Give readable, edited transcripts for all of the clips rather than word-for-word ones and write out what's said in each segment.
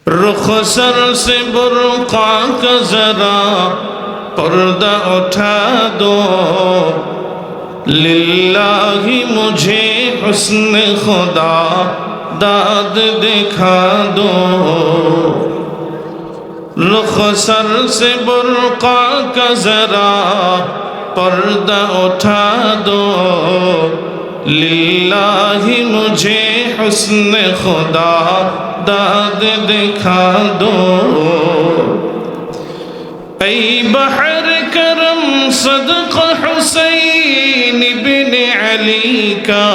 रुखसर से बुर्का का जरा पर्दा उठा दो, लिल्लाही मुझे हुस्न खुदा दाद दिखा दो। रुखसर से बुर्का का जरा पर्दा उठा दो, लिल्लाही मुझे हुस्न खुदा दाद दिखा दो। ऐ बहर करम सदक़ा हुसैन बिन अली का,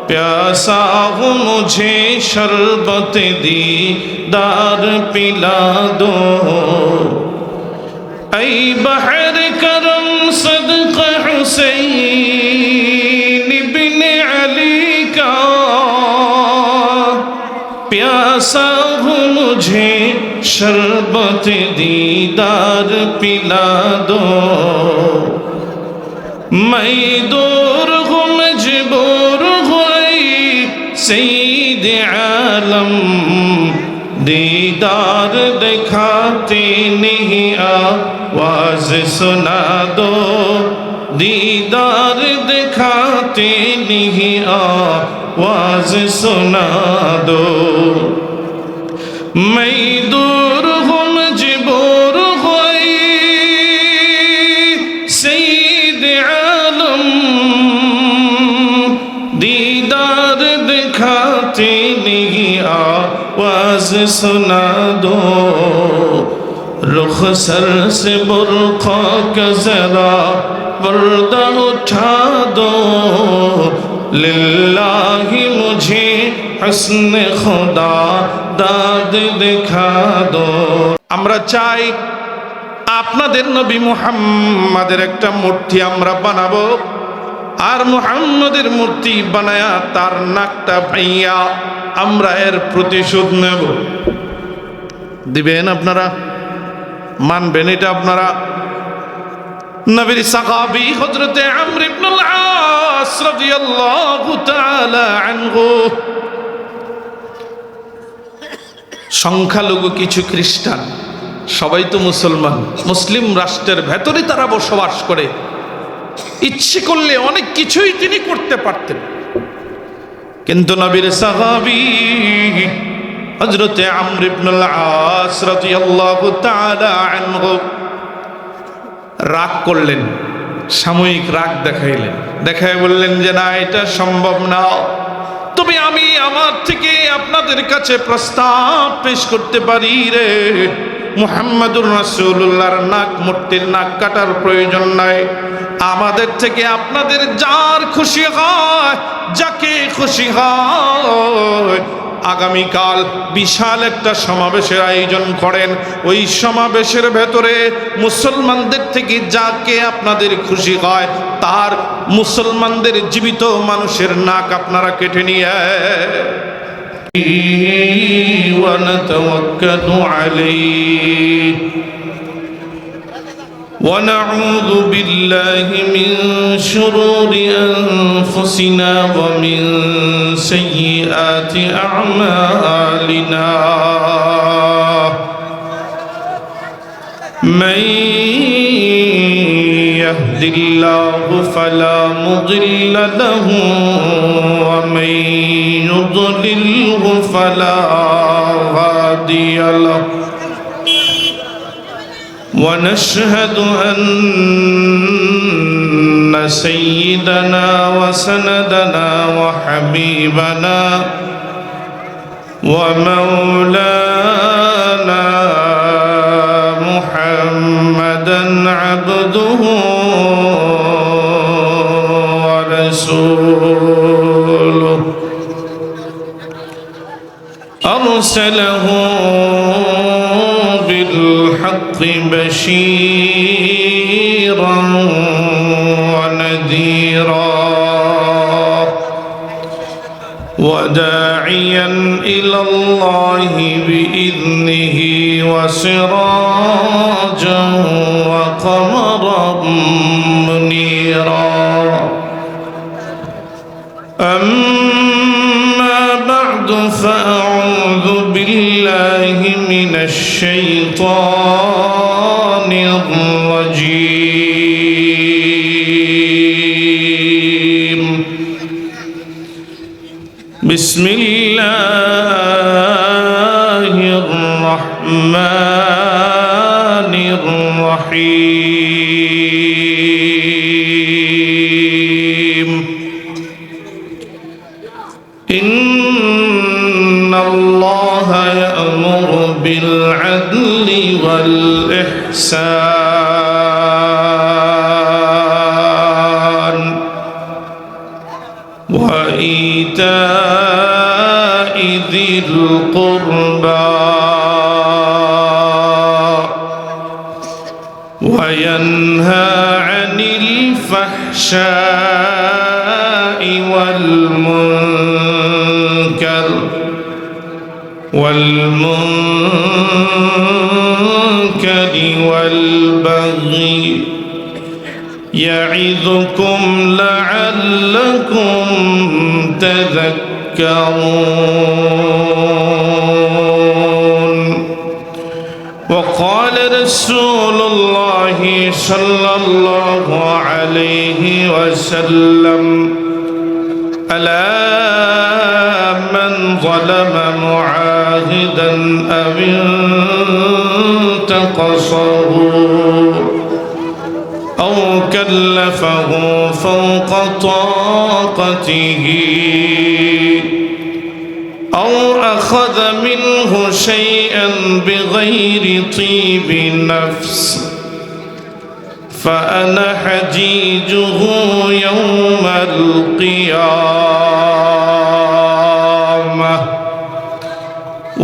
प्यासा हूँ मुझे शरबत दीदार पिला दो। ऐ बहर करम सदक़ा हुसैन बिन अली का, प्यासा हूँ मुझे शरबत दीदार पिला दो। मैं दूर हूँ मजबूर हुई सईद आलम, दीदार दिखाते नहीं आवाज सुना दो। दीदार दिखाते नहीं आवाज सुना दो। मैं दूर हूँ मजबूर हुई सईद आलम, दीदार दिखाते नहीं आवाज सुना दो। रुखसर से बुर्का का जरा पर्दा उठा दो, लिल्लाही मुझे हुस्न खुदा दाद दिखा दो। আমরা চাই আপনাদের নবী মুহাম্মাদের একটা মূর্তি আমরা বানাবো, আর মুহাম্মাদের মূর্তি বানায়া তার নাকটা ভাইয়া আমরা এর প্রতিশোধ নেব। দিবেন আপনারা? মানবেন এটা আপনারা? নবীর সাহাবী হযরত আমর ইবনে আল-আস রাদিয়াল্লাহু তাআলা আনহু, সংখ্যালঘু কিছু খ্রিস্টান, সবাই তো মুসলমান, মুসলিম রাষ্ট্রের ভেতরে তারা বসবাস করে, ইচ্ছে করলে অনেক কিছুই তিনি করতে পারতেন। কিন্তু নবীর সাহাবী হযরত আমর ইবনে আল-আস রাদিয়াল্লাহু তাআলা আনহু রাগ করলেন, সাময়িক রাগ দেখাইলেন, দেখায় বললেন যে না, এটা সম্ভব না। তবে আমি আমার থেকে আপনাদের কাছে প্রস্তাব পেশ করতে পারি রে। মুহাম্মাদুর রাসূলুল্লাহর নাক, মূর্তির নাক কাটার প্রয়োজন নাই। আমাদের থেকে আপনাদের যার খুশি হয়, যাকে খুশি হয়, আগামীকাল বিশাল একটা সমাবেশের আয়োজন করেন। ওই সমাবেশের ভেতরে মুসলমানদের থেকে যাকে আপনাদের খুশি হয়, তার মুসলমানদের জীবিত মানুষের নাক আপনারা কেটে নিয়ে ওয়ানাতাওয়াক্কালু আলাইহি ونعوذ بالله من شرور أنفسنا ومن سيئات أعمالنا من يهد الله فلا مضل له ومن يضلله فلا هادي له ونشهد أن سيدنا وسندنا وحبيبنا ومولانا محمدا عبده ورسوله أرسله بالحق بشيرا ونذيرا وداعيا إلى الله بإذنه وسراجا وقمرا منيرا أما بعد فأعوذ بالله من الشيطان الرجيم. بسم الله الرحمن الرحيم. إن الله يأمر بالعدل والإحسان وإيتاء ذي القربى وينهى عن الفحشاء والمنكر والبغي يعظكم لعلكم تذكرون. وقال رسول الله صلى الله عليه وسلم: ألا من ظلم معاهدا أو انتقصه أو كلفه فوق طاقته أو أخذ منه شيئا بغير طيب نفس فأنا حجيجه يوم القيامة.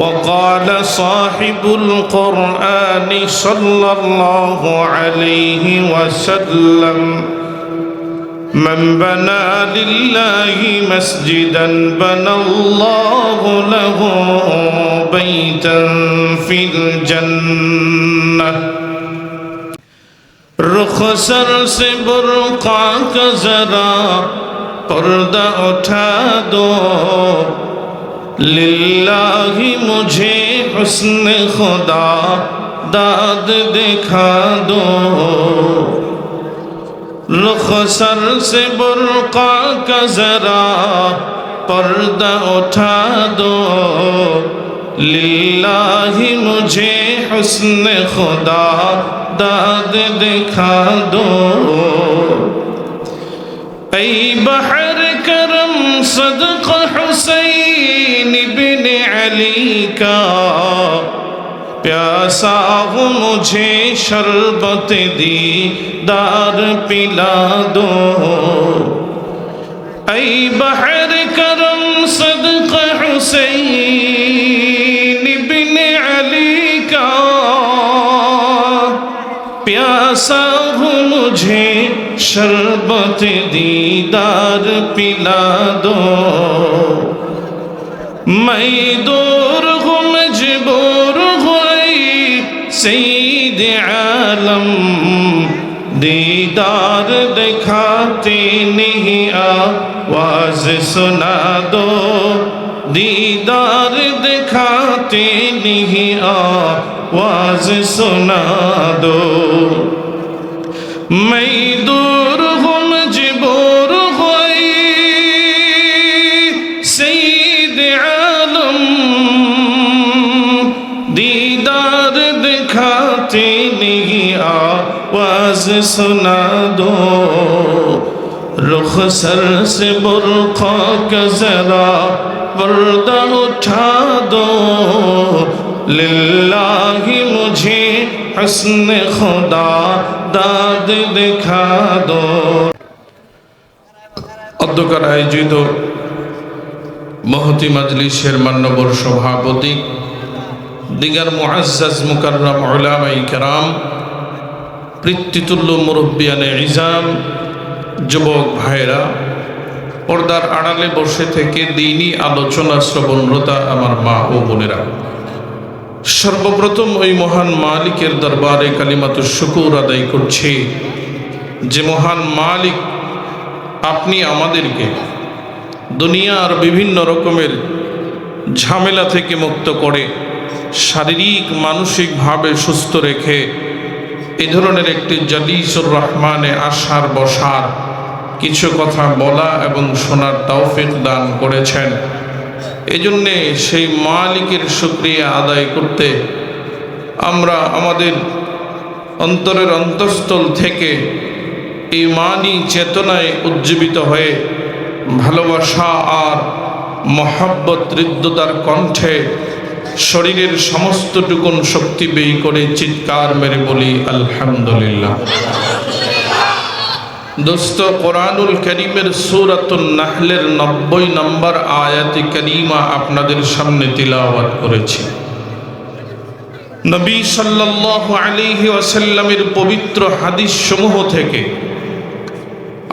وقال صاحب القرآن صلى الله عليه وسلم: من بنى لله مسجدا بنى الله له بيتا في الجنة. रुखसर से बुर्का का जरा पर्दा उठा दो, लिल्लाही मुझे हुस्न खुदा दाद दिखा दो। रुखसर से बुर्का का जरा पर्दा उठा दो, लिल्लाही मुझे हुस्न खुदा दाद दिखा दो। ऐ बहर करम सदक़ा हुसैन बिन अली का, प्यासा हूँ मुझे शरबत दीदार पिला दो। ऐ बहर करम सदक़ा हुसैन बिन अली का, प्यासा हूँ मुझे शरबत दीदार पिला दो। मैं दूर हूँ मजबूर हुई सईद आलम, दीदार दिखाते नहीं आवाज सुना दो। दीदार दिखाते नहीं आवाज सुना दो। मैं दूर हूँ मजबूर हुई सईद आलम, दीदार दिखाते नहीं आवाज सुना दो। रुखसर से बुर्का का जरा पर्दा उठा दो, लिल्लाही मुझे हुस्न खुदा दाद दिखा दो। অধ্যক্ষের আয়োজিত মহতি মাজলিসের মান্যবর সভাপতি, দিগার মুআজ্জাজ মুকাররম উলামায়ে কেরাম, পিতৃতুল্য মুরব্বিয়ানে ইজাম, যুবক ভাইরা, পর্দার আড়ালে বসে থেকে দ্বীনি আলোচনা শ্রবণরতা আমার মা ও বোনেরা, সর্বপ্রথম ওই মহান মালিকের দরবারে কালিমাতুশ শুকুর আদায় করছি যে মহান মালিক আপনি আমাদেরকে দুনিয়ার বিভিন্ন রকমের ঝামেলা থেকে মুক্ত করে শারীরিক মানসিকভাবে সুস্থ রেখে এ ধরনের একটি জালিসুর রহমানে আসার বসার কিছু কথা বলা এবং শোনার তৌফিক দান করেছেন। এজন্যে সেই মালিকের শুকরিয়া আদায় করতে আমরা আমাদের অন্তরের অন্তঃস্থল থেকে ঈমানি চেতনায় উজ্জীবিত হয়ে ভালোবাসা আর মহব্বত হৃদ্যতার কণ্ঠে শরীরের সমস্তটুকুন শক্তি ব্যয় করে চিৎকার মেরে বলি আলহামদুলিল্লাহ। দোস্ত, কোরআনুল কারীমের সূরাতুন নাহলের 90 নম্বর আয়াতে কারীমা আপনাদের সামনে তিলাওয়াত করেছি। নবী সাল্লাল্লাহু আলাইহি ওয়াসাল্লামের পবিত্র হাদিস সমূহ থেকে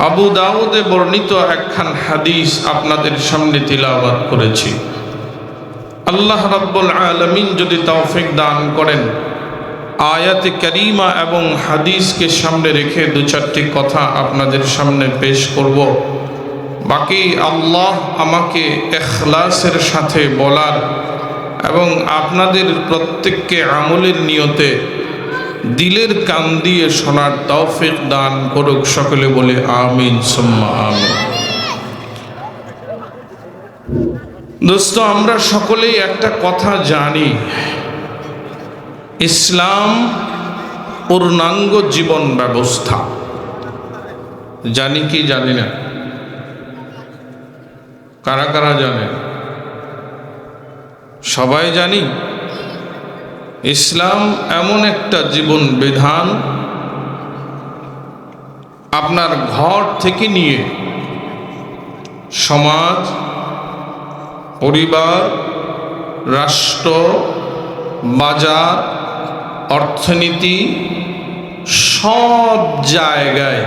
আবু দাউদে বর্ণিত একখান হাদিস আপনাদের সামনে তিলাওয়াত করেছি। আল্লাহ রাব্বুল আলামিন যদি তৌফিক দান করেন, আয়াতে কারীমা এবং হাদিসকে সামনে রেখে দু চারটি কথা আপনাদের সামনে পেশ করব। বাকি আল্লাহ আমাকে ইখলাসের সাথে বলার এবং আপনাদের প্রত্যেককে আমলের নিয়তে দিলের কান দিয়ে শোনার তৌফিক দান করুক। সকলে বলে আমিন সুম্মা আমিন। দোস্ত, আমরা সকলেই একটা কথা জানি, ইসলাম পূর্ণাঙ্গ জীবন ব্যবস্থা। জানি কি জানি না? কারা কারা জানে? সবাই জানি ইসলাম এমন একটা জীবন বিধান, আপনার ঘর থেকে নিয়ে সমাজ, পরিবার, রাষ্ট্র, বাজার, অর্থনীতি, সব জায়গায়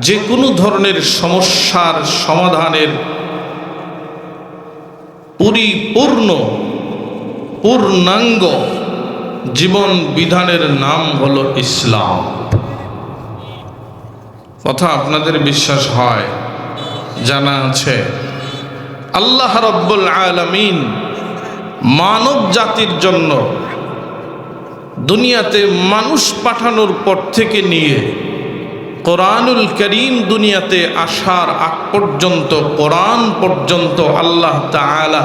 যে কোনো ধরনের সমস্যার সমাধানের পূর্ণাঙ্গ জীবন বিধানের নাম হলো ইসলাম। কথা আপনাদের বিশ্বাস হয়? জানা আছে আল্লাহ রাব্বুল আলামিন মানব জাতির জন্য দুনিয়াতে মানুষ পাঠানোর পর থেকে নিয়ে কোরআনুল কারীম দুনিয়াতে আসার আগ পর্যন্ত, কোরআন পর্যন্ত আল্লাহ তাআলা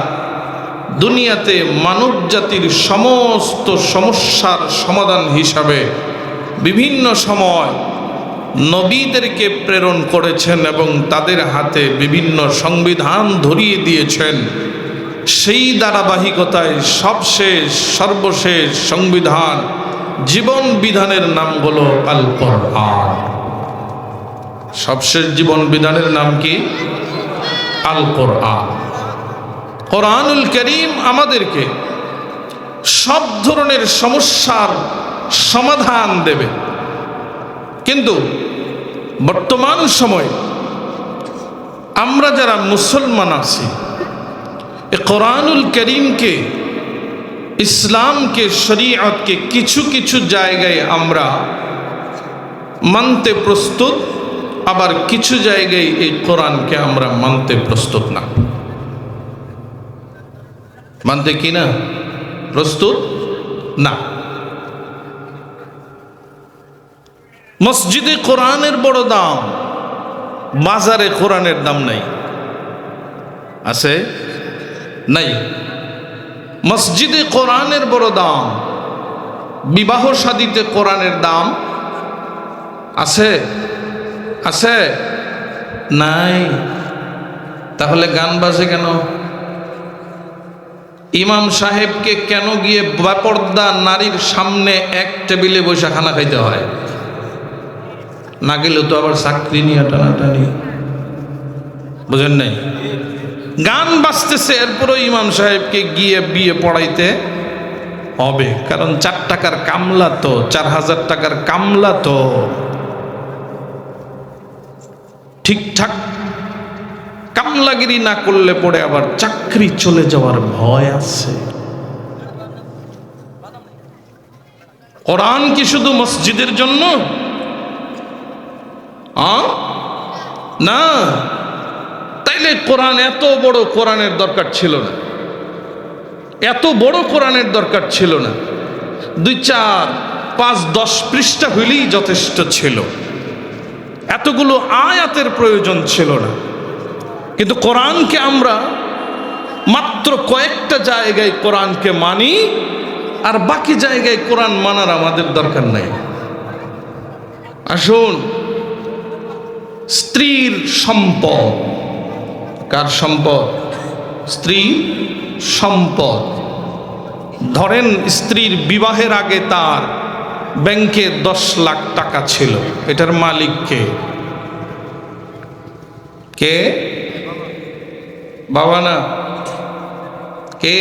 দুনিয়াতে মানব জাতির সমস্ত সমস্যার সমাধান হিসাবে বিভিন্ন সময় নবীদেরকে প্রেরণ করেছেন এবং তাদের হাতে বিভিন্ন সংবিধান ধরিয়ে দিয়েছেন। সেই ধারাবাহিকতায় সর্বশেষ সংবিধান, জীবন বিধানের নাম হলো আল কোরআন। সবশেষ জীবন বিধানের নাম কি? আল কোরআন। কোরআনুল কারীম আমাদেরকে সব ধরনের সমস্যার সমাধান দেবে। কিন্তু বর্তমান সময়ে আমরা যারা মুসলমান আছি, কোরআনুল কারীমকে, ইসলামকে, শরীয়তকে কিছু কিছু জায়গায় আমরা মানতে প্রস্তুত, আবার কিছু জায়গায় এই কোরআনকে আমরা মানতে প্রস্তুত না। মানতে কি না প্রস্তুত না। মসজিদে কোরআনের বড় দাম, বাজারে কোরআনের দাম নাই। আছে? নাই। মসজিদে কোরআনের বড় দাম, বিবাহ শাদীতে কোরআনের দাম আছে? আছে? নাই। তাহলে গান বাজে কেন? ইমাম সাহেবকে কেন গিয়ে বেপর্দা নারীর সামনে এক টেবিলে বসে খানা খাইতে হয়? না গেলে তো আবার চাকরি নিয়ে টানাটানি। বুঝেন নাই? গান বাজতেছে, এরপরও ইমাম সাহেবকে গিয়ে বিয়ে পড়াইতে হবে, কারণ 4 টাকার কামলা তো, 4000 টাকার কামলা তো। ঠিকঠাক কামলাগিরি না করলে পরে আবার চাকরি চলে যাওয়ার ভয় আছে। কোরআন কি শুধু মসজিদের জন্য? না। তাইলে কোরআন, এত বড় কোরআনের দরকার ছিল না। এত বড় কোরআনের দরকার ছিল না, 2, 4, 5, 10 পৃষ্ঠা হইলেই যথেষ্ট ছিল, এতগুলো আয়াতের প্রয়োজন ছিল না। কিন্তু কোরআনকে আমরা মাত্র কয়েকটা জায়গায় কোরআনকে মানি, আর বাকি জায়গায় কোরআন মানার আমাদের দরকার নাই। আসুন, স্ত্রীর সম্পদ, কার সম্পদ? স্ত্রীর সম্পদ। ধরেন স্ত্রীর বিবাহের আগে তার ব্যাংকে 10 লাখ টাকা ছিল, এটার মালিক কে? কে? বাবা না, কে?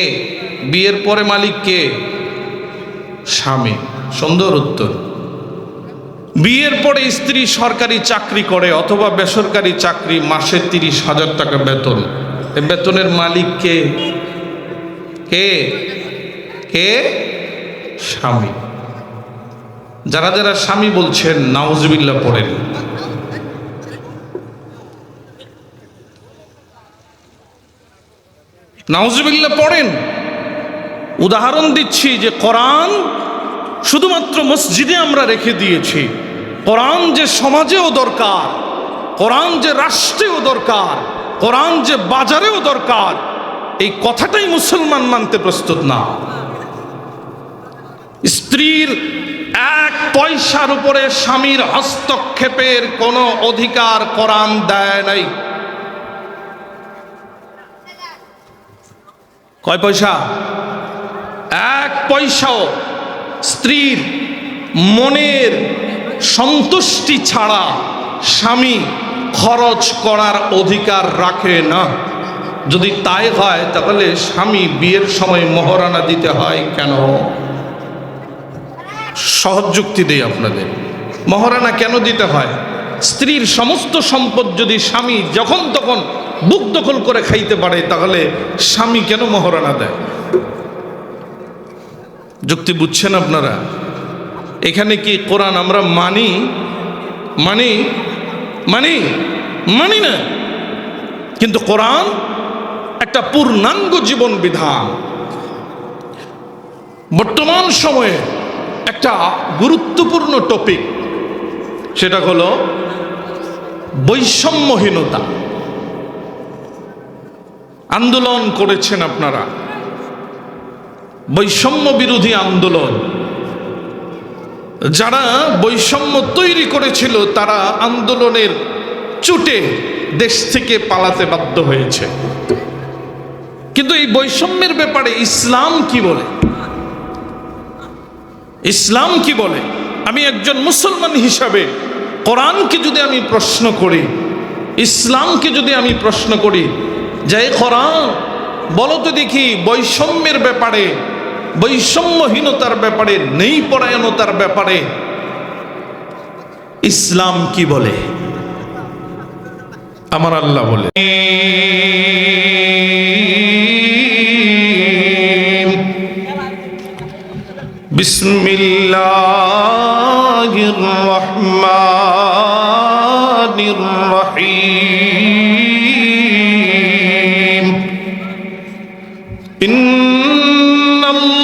বিয়ের পরে মালিক কে? স্বামী। সুন্দর উত্তর। বিয়ের পরে স্ত্রী সরকারি চাকরি করে অথবা বেসরকারি চাকরি, মাসে 30,000 টাকা বেতন, এই বেতনের মালিক কে? কে? কে? স্বামী। যারা যারা স্বামী বলছেন নাউজুবিল্লাহ পড়েন। নাউজুবিল্লাহ পড়েন। উদাহরণ দিচ্ছি যে কোরআন শুধুমাত্র মসজিদে আমরা রেখে দিয়েছি, কোরআন যে সমাজেও দরকার, কোরআন যে রাষ্ট্রেও দরকার, কোরআন যে বাজারেও দরকার, এই কথাটাই মুসলমান মানতে প্রস্তুত না। স্ত্রীর 1 পয়সার উপরে স্বামীর হস্তক্ষেপের কোনো অধিকার কোরআন দেয় নাই। কয় পয়সা? 1 পয়সাও স্ত্রীর মনের সন্তুষ্টি ছাড়া স্বামী খরচ করার অধিকার রাখে না। যদি তাই হয় তাহলে স্বামী বিয়ের সময় মহারানা দিতে হয় কেন? সহজ যুক্তি দেই আপনাদের। মহারানা কেন দিতে হয়? স্ত্রীর সমস্ত সম্পদ যদি স্বামী যখন তখন বুক দখল করে খাইতে পারে, তাহলে স্বামী কেন মহারানা দেয়? যুক্তি বুঝছেন আপনারা? এখানে কি কোরআন আমরা মানি? মানি? মানি? মানি না। কিন্তু কোরআন একটা পূর্ণাঙ্গ জীবন বিধান। বর্তমান সময়ে একটা গুরুত্বপূর্ণ টপিক, সেটা হলো বৈষম্যহীনতা। আন্দোলন করেছেন আপনারা, বৈষম্য বিরোধী আন্দোলন। যারা বৈষম্য তৈরি করেছিল তারা আন্দোলনের চুটে দেশ থেকে পালাতে বাধ্য হয়েছে। কিন্তু এই বৈষম্যের ব্যাপারে ইসলাম কি বলে? ইসলাম কি বলে? আমি একজন মুসলমান হিসাবে কোরআনকে যদি আমি প্রশ্ন করি, ইসলামকে যদি আমি প্রশ্ন করি যে কোরআন বলো তো দেখি, বৈষম্যের ব্যাপারে, বৈষম্যহীনতার ব্যাপারে, নেই পরায়ণতার ব্যাপারে ইসলাম কি বলে? আমার আল্লাহ বলে, বিসমিল্লাহির রহমানির রহিম। ইন্নাল্লাহা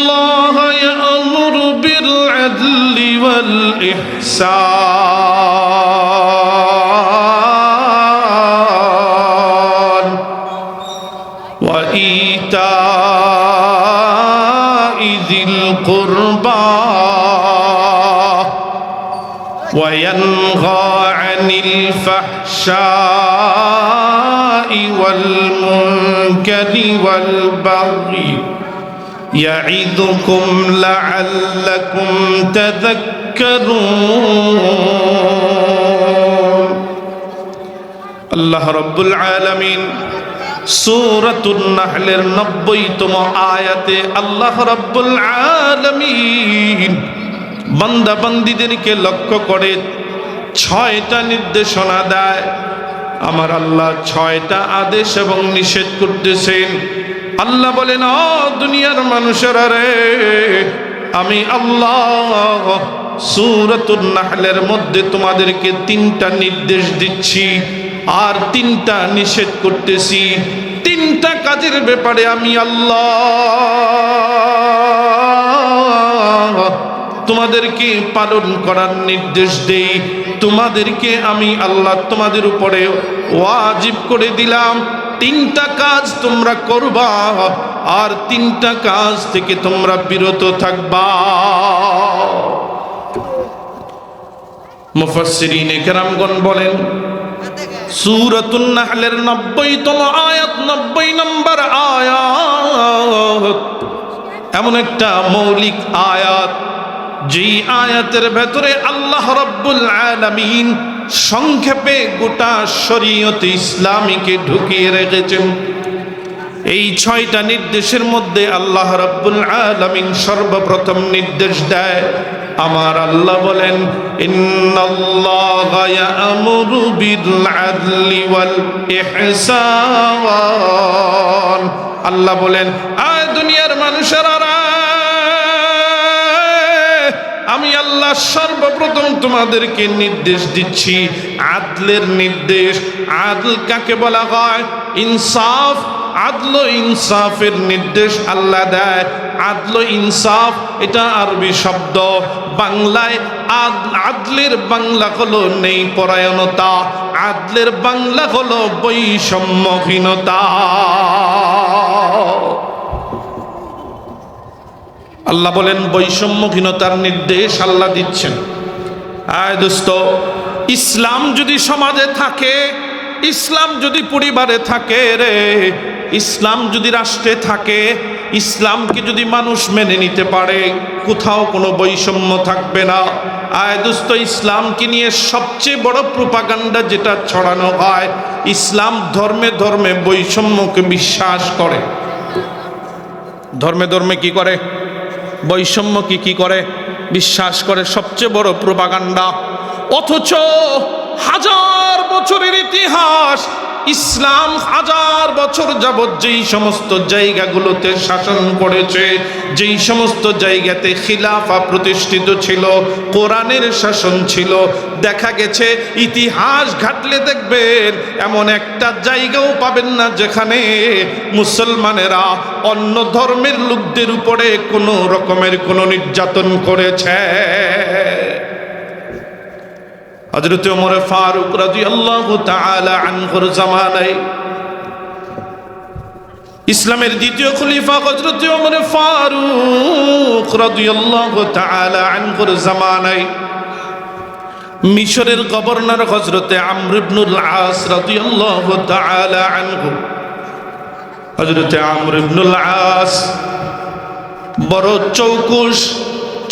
ইয়া'মুরু বিল আদলি ওয়াল ইহসান ওয়া ইতা'i যিল কুরবা ওয়া ইয়ানহা আনিল ফাহশা'i ওয়াল মুনকারি ওয়াল বাগই ইয়া'iদুকুম লা'আল্লাকুম তাযাক্কারুন। আল্লাহ রাব্বুল আলামিন সূরাতুন নাহলের 90তম আয়াতে আল্লাহ রাব্বুল আলামিন বান্দা বান্দীদেরকে লক্ষ্য করে 6টা নির্দেশনা দেয়। আমার আল্লাহ 6টা আদেশ এবং নিষেধ করতেছেন। আল্লাহ বলেন, ও দুনিয়ার মানুষেরা রে, আমি আল্লাহ সূরাতুন নাহলের মধ্যে তোমাদেরকে 3টা নির্দেশ দিচ্ছি আর 3টা নিষেধ করতেছি। তিনটা কাজের ব্যাপারে আমি আল্লাহ তোমাদেরকে পালন করার নির্দেশ দেই। তোমাদেরকে আমি আল্লাহ তোমাদের উপরে ওয়াজিব করে দিলাম, তিনটা কাজ তোমরা করবা, আর তিনটা কাজ থেকে তোমরা বিরত থাকবা। মুফাসসিরিনে কেরামগণ বলেন, সূরাতুন নাহলের 90তম আয়াত, 90 নম্বর আয়াত এমন একটা মৌলিক আয়াত, যেই আয়াতের ভেতরে আল্লাহ রাব্বুল আলামিন সংক্ষেপে গোটা শরীয়ত ইসলামীকে ঢুকিয়ে রেখেছেন। এই 6টা নির্দেশের মধ্যে আল্লাহ রাব্বুল আলামিন সর্বপ্রথম নির্দেশ দেয়, আমার আল্লাহ বলেন, ইন্নাল্লাহা ইয়া'মুরু বিল আদলি ওয়াল ইহসান। আল্লাহ বলেন, আয় দুনিয়ার মানুষেরা, আমি আল্লাহ সর্বপ্রথম তোমাদেরকে নির্দেশ দিচ্ছি আদলের নির্দেশ। আদল কাকে বলা হয়? ইনসাফ। আদল ও ইনসাফের নির্দেশ আল্লাহ দেয়। আদল ও ইনসাফ এটা আরবি শব্দ, বাংলায় আদলের বাংলা হলো নেই পরায়ণতা, আদলের বাংলা হলো বৈষম্যহীনতা। আল্লাহ বলেন বৈষম্যহীনতার নির্দেশ আল্লাহ দিচ্ছেন। আয় দোস্ত, ইসলাম যদি সমাজে থাকে, ইসলাম যদি পরিবারে থাকে রে, ইসলাম যদি রাষ্ট্রে থাকে, ইসলামকে যদি মানুষ মেনে নিতে পারে, কোথাও কোনো বৈষম্য থাকবে না। আয় দোস্ত, ইসলামকে নিয়ে সবচেয়ে বড় প্রোপাগান্ডা যেটা ছড়ানো হয়, ইসলাম ধর্মে ধর্মে বৈষম্যকে বিশ্বাস করে। ধর্মে ধর্মে কি করে? বৈষম্য কি করে? বিশ্বাস করে। সবচেয়ে বড় প্রোপাগান্ডা। অথচ হাজার বছরের ইতিহাস, ইসলাম হাজার বছর যাবৎ যেই সমস্ত জায়গাগুলোতে শাসন করেছে, যেই সমস্ত জায়গাতে খিলাফা প্রতিষ্ঠিত ছিল, কোরআনের শাসন ছিল, দেখা গেছে ইতিহাস ঘাটলে দেখবেন এমন একটা জায়গাও পাবেন না যেখানে মুসলমানেরা অন্য ধর্মের লোকদের উপরে কোনো রকমের কোনো নির্যাতন করেছে। হযরত ওমর ফারুক রাদিয়াল্লাহু তাআলা আনহুর জামানায়, ইসলামের দ্বিতীয় খলিফা হযরত ওমর ফারুক রাদিয়াল্লাহু তাআলা আনহুর জামানায় মিশরের গভর্নর হযরত আমর ইবনুল আস রাদিয়াল্লাহু তাআলা আনহু, হযরত আমর ইবনুল আস বড় চৌকুশ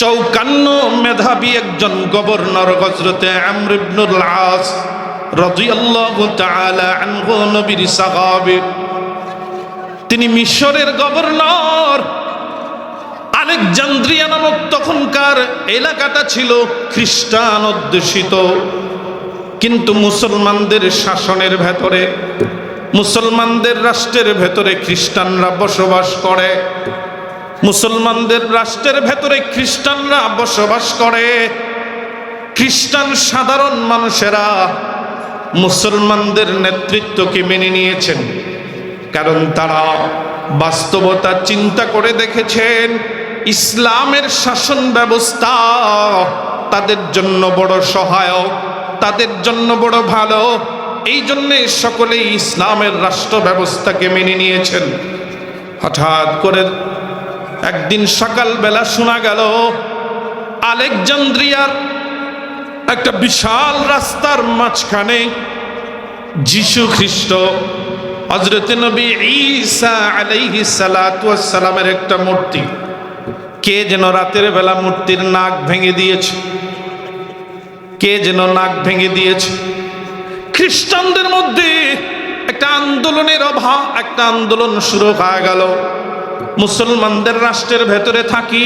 চৌকান্ন মেধাবী একজন গভর্নর। হযরতে আমর ইবনুল আস রাদিয়াল্লাহু তাআলা আনহু নবীর সাহাবী, তিনি মিশরের গভর্নর। আলেকজান্দ্রিয়া নামক তখনকার এলাকাটা ছিল খ্রিস্টান অধ্যুষিত, কিন্তু মুসলমানদের শাসনের ভেতরে, মুসলমানদের রাষ্ট্রের ভেতরে খ্রিস্টানরা বসবাস করে। মুসলমানদের রাষ্ট্রের ভেতরে খ্রিস্টানরা বসবাস করে। খ্রিস্টান সাধারণ মানুষেরা মুসলমানদের নেতৃত্বকে মেনে নিয়েছেন, কারণ তারা বাস্তবতা চিন্তা করে দেখেছেন ইসলামের শাসন ব্যবস্থা তাদের জন্য বড় সহায়ক, তাদের জন্য বড় ভালো। এই জন্যে সকলেই ইসলামের রাষ্ট্র ব্যবস্থাকে মেনে নিয়েছেন। হঠাৎ করে একদিন সকালবেলা শোনা গেল আলেকজান্দ্রিয়ার একটা বিশাল রাস্তার মাঝখানে যিশু খ্রিস্ট হযরত নবী ঈসা আলাইহিস সালাতু ওয়াস সালামের একটা মূর্তি। কে যেন রাতের বেলা মূর্তির নাক ভেঙে দিয়েছে, কে যেন নাক ভেঙে দিয়েছে। খ্রিস্টানদের মধ্যে একটা আন্দোলনের অভাব, একটা আন্দোলন শুরু হয়ে গেল। মুসলমানদের রাষ্ট্রের ভেতরে থাকি,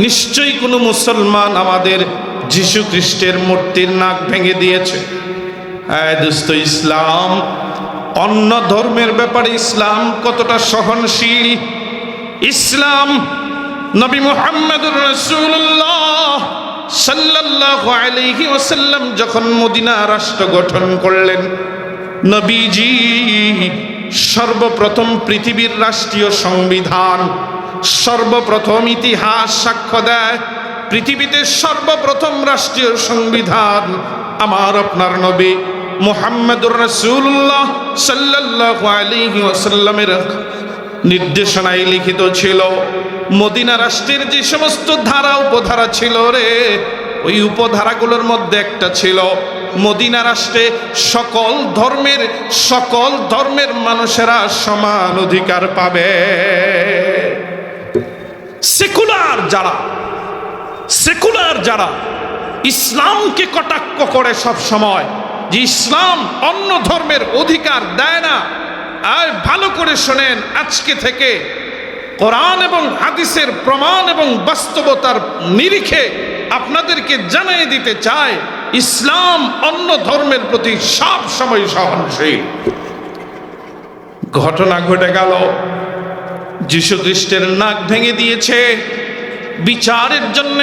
নিশ্চয়ই কোনো মুসলমান আমাদের যিশু খ্রিস্টের মূর্তির নাক ভেঙে দিয়েছে। হ্যাঁ দোস্ত, ইসলাম অন্য ধর্মের ব্যাপারে ইসলাম কতটা সহনশীল। ইসলাম নবী মুহাম্মদুর রাসূলুল্লাহ সাল্লাল্লাহু আলাইহি ওয়াসাল্লাম যখন মদিনা রাষ্ট্র গঠন করলেন, নবীজি সর্বপ্রথম পৃথিবীর রাষ্ট্রীয় সংবিধান, সর্বপ্রথম ইতিহাস সাক্ষ্য দেয় পৃথিবীতে সর্বপ্রথম রাষ্ট্রীয় সংবিধান আমার আপনার নবী মুহাম্মদুর রাসূলুল্লাহ সাল্লাল্লাহু আলাইহি ওয়াসাল্লামের নির্দেশনায় লিখিত ছিল। মদিনা রাষ্ট্রের যে সমস্ত ধারা উপধারা ছিল রে, ওই উপধারাগুলোর মধ্যে একটা ছিল মদিনা রাষ্ট্রে সকল ধর্মের মানুষেরা সমান অধিকার পাবে। সেকুলার যারা ইসলামকে কটাক্ষ করে সব সময় যে ইসলাম অন্য ধর্মের অধিকার দেয় না, আর ভালো করে শোনেন, আজকে থেকে কোরআন এবং হাদিসের প্রমাণ এবং বাস্তবতার নিরিখে আপনাদেরকে জানিয়ে দিতে চায় ইসলাম অন্য ধর্মের প্রতি সব সময় সহনশীল। ঘটনা ঘটে গেল, যীশু খ্রিস্টের নাক ভেঙে দিয়েছে, বিচারের জন্য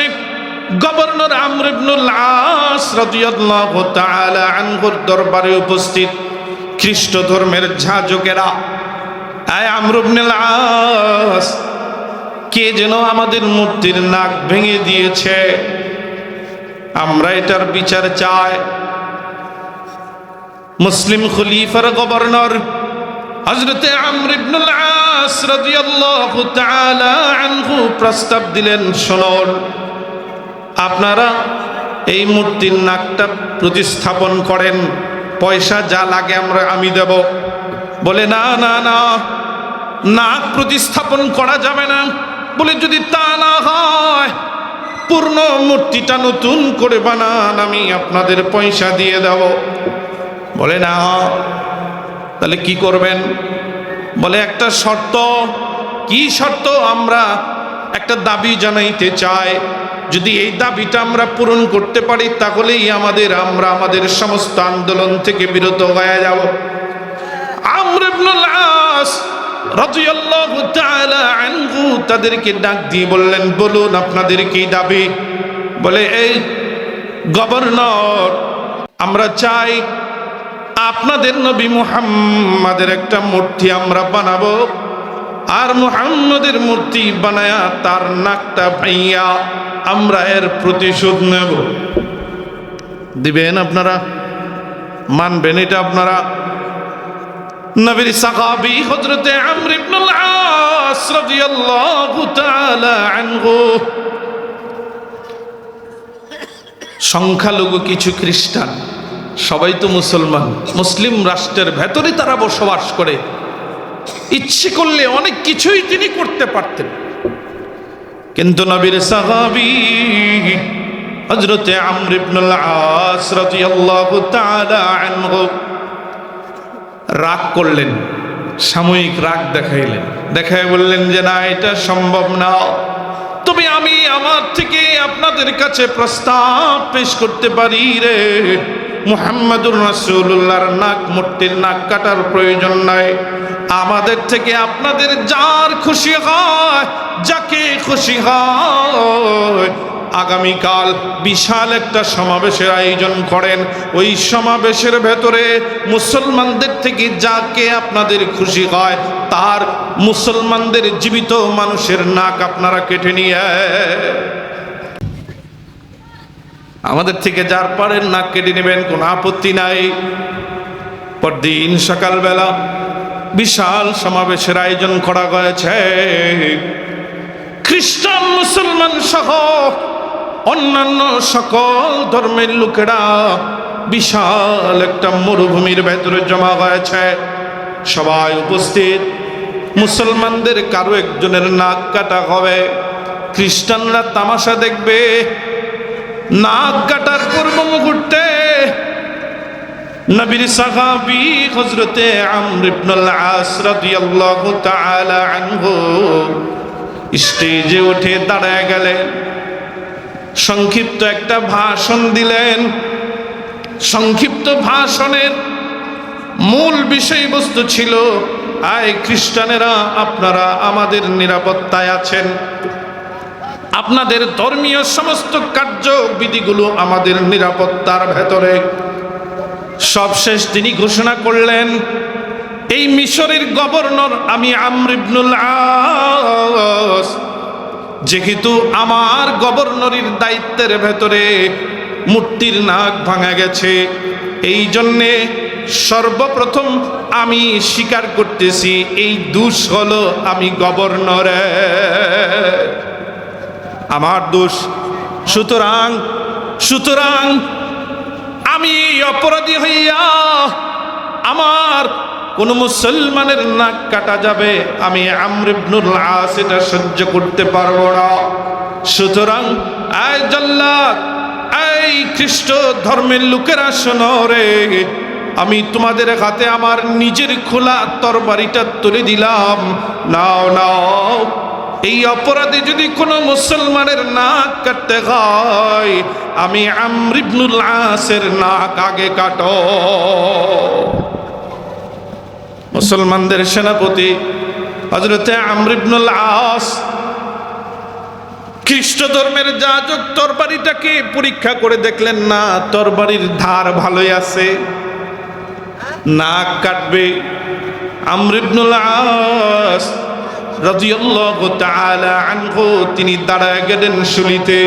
গভর্নর আমর ইবনুল আস রাদিয়াল্লাহু তাআলা আনহুর দরবারে উপস্থিত খ্রিস্ট ধর্মের যাজকেরা, আয় আমর ইবনুল আস, কে যেন আমাদের মূর্তির নাক ভেঙে দিয়েছে, আমরা এটার বিচার চাই। মুসলিম খলিফার গভর্নর হযরতে আমর ইবনুল আস রাদিয়াল্লাহু তাআলা আনহু প্রস্তাব দিলেন, শুনুন, আপনারা এই মূর্তির নাকটা প্রতিস্থাপন করেন, পয়সা যা লাগে আমি দেব। বলে না না না, নাক প্রতিস্থাপন করা যাবে না। বলে যদি তা না হয় পূর্ণ মূর্তিটা নতুন করে বানান, আমি আপনাদের পয়সা দিয়ে দেব। বলে না, তাহলে কি করবেন? বলে একটা শর্ত। কি শর্ত? আমরা একটা দাবি জানাইতে চাই, যদি এই দাবিটা আমরা পূরণ করতে পারি তাহলেই আমরা আমাদের সমস্ত আন্দোলন থেকে বিরত হয়ে যাব। আমর ইবনুল আস রাদিয়াল্লাহু তাআলা আনহু তাদেরকে ডাক দিয়ে বললেন, বলুন আপনাদের কি দাবি? বলে, এই গভর্নর, আমরা চাই আপনাদের নবী মুহাম্মাদের একটা মূর্তি আমরা বানাবো, আর মুহাম্মাদের মূর্তি বানায়া তার নাকটা ভাইয়া আমরা এর প্রতিশোধ নেব। দিবেন আপনারা? মানবেন এটা আপনারা? নবীর সাহাবী হযরতে আমর ইবনুল আস রাদিয়াল্লাহু তাআলা আনহু সংখ্যালঘু কিছু খ্রিস্টান, সবাই তো মুসলমান, মুসলিম রাষ্ট্রের ভেতরে তারা বসবাস করে, ইচ্ছে করলে অনেক কিছুই তিনি করতে পারতেন, কিন্তু নবীর সাহাবী হযরতে আমর ইবনুল আস রাদিয়াল্লাহু তাআলা আনহু রাগ করলেন, সাময়িক রাগ দেখায় বললেন যে না, এটা সম্ভব না। তবে আমি আমার থেকে আপনাদের কাছে প্রস্তাব পেশ করতে পারি রে, মুহাম্মদুর রাসূলুল্লাহর মূর্তির নাক কাটার প্রয়োজন নাই। আমাদের থেকে আপনাদের যার খুশি হয়, যাকে খুশি হয়, আগামীকাল বিশাল একটা সমাবেশের আয়োজন করেন। ওই সমাবেশের ভেতরে মুসলমানদের থেকে যাকে আপনাদের খুশি হয় তার মুসলমানদের জীবিত মানুষের নাক আপনারা কেটে নিয়ে, আমাদের থেকে যার পারেন নাক কেটে নেবেন, কোনো আপত্তি নাই। পরদিন সকালবেলা বিশাল সমাবেশের আয়োজন করা হয়েছে। খ্রিস্টান, মুসলমান সহ অন্যান্য সকল ধর্মের লোকেরা বিশাল একটা মরুভূমির ভেতরে জমা হয়েছে, সবাই উপস্থিত। মুসলমানদের কারো একজনের নাক কাটা হবে, খ্রিস্টানরা তামাশা দেখবে। নাক কাটার পূর্ব মুহূর্তে নবীর সাহাবী হযরতে আমর ইবনুল আস রাদিয়াল্লাহু তাআলা আনহু স্টেজে উঠে দাঁড়ায় গেলেন, সংক্ষিপ্ত একটা ভাষণ দিলেন। সংক্ষিপ্ত ভাষণের মূল বিষয়বস্তু ছিল, আয় খ্রিস্টানেরা, আপনারা আমাদের নিরাপত্তায় আছেন, আপনাদের ধর্মীয় সমস্ত কার্যবিধিগুলো আমাদের নিরাপত্তার ভেতরে। সবশেষ তিনি ঘোষণা করলেন, এই মিশরের গভর্নর আমি আমর ইবনুল আস, যেহেতু আমার গভর্নরের দায়িত্বের ভেতরে মূর্তির নাক ভাঙা গেছে, এই জন্যে সর্বপ্রথম আমি স্বীকার করতেছি এই দোষ হলো আমি গভর্নরের, আমার দোষ। সুতরাং আমি অপরাধী হইয়া আমার কোন মুসলমানের নাক কাটা যাবে, আমি আমর ইবনুল আস এটা সহ্য করতে পারবো না। সুতরাং আয় জাল্লাদ, এই খ্রিস্ট ধর্মের লোকেরা শোনো রে, আমি তোমাদের হাতে আমার নিজের খোলা তরবারিটা তুলে দিলাম, নাও নাও। এই অপরাধে যদি কোনো মুসলমানের নাক কাটতে হয়, আমি আমর ইবনুল আসের নাক আগে কাটো। মুসলমানদের সেনাপতি হযরতে আমর ইবনুল আস খ্রিস্ট ধর্মের যাজক তরবারিটাকে পরীক্ষা করে দেখলেন, না, তরবারির ধার ভালোই আছে, নাক কাটবে। আমর ইবনুল আস রাদিয়াল্লাহু তাআলা আনহু তিনি দাঁড়ায় গেলেন শুলিতে।